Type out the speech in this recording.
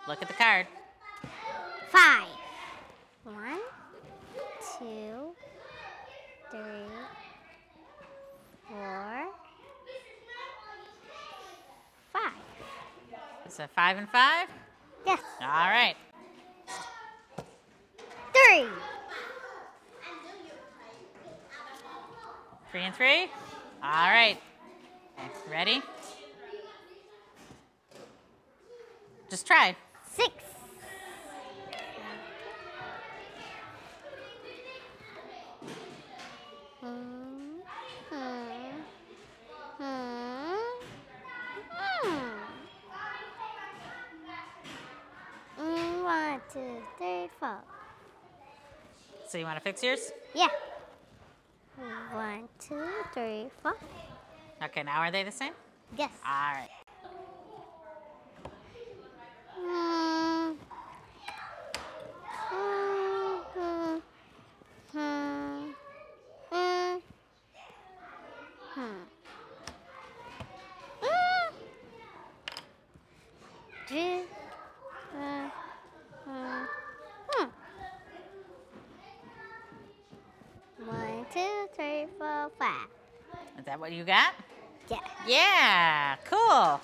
Look at the card. 5. 1, 2, 3, 4, 5. Is it 5 and 5? Yes. All right. 3. 3 and 3? All right. Okay, ready? Just try. 6. 1, 2, 3, 4. So you want to fix yours? Yeah. 1, 2, 3, 4. Okay, now are they the same? Yes. All right. One, 2, 3, 4, 5. Is that what you got? Yeah. Yeah, cool.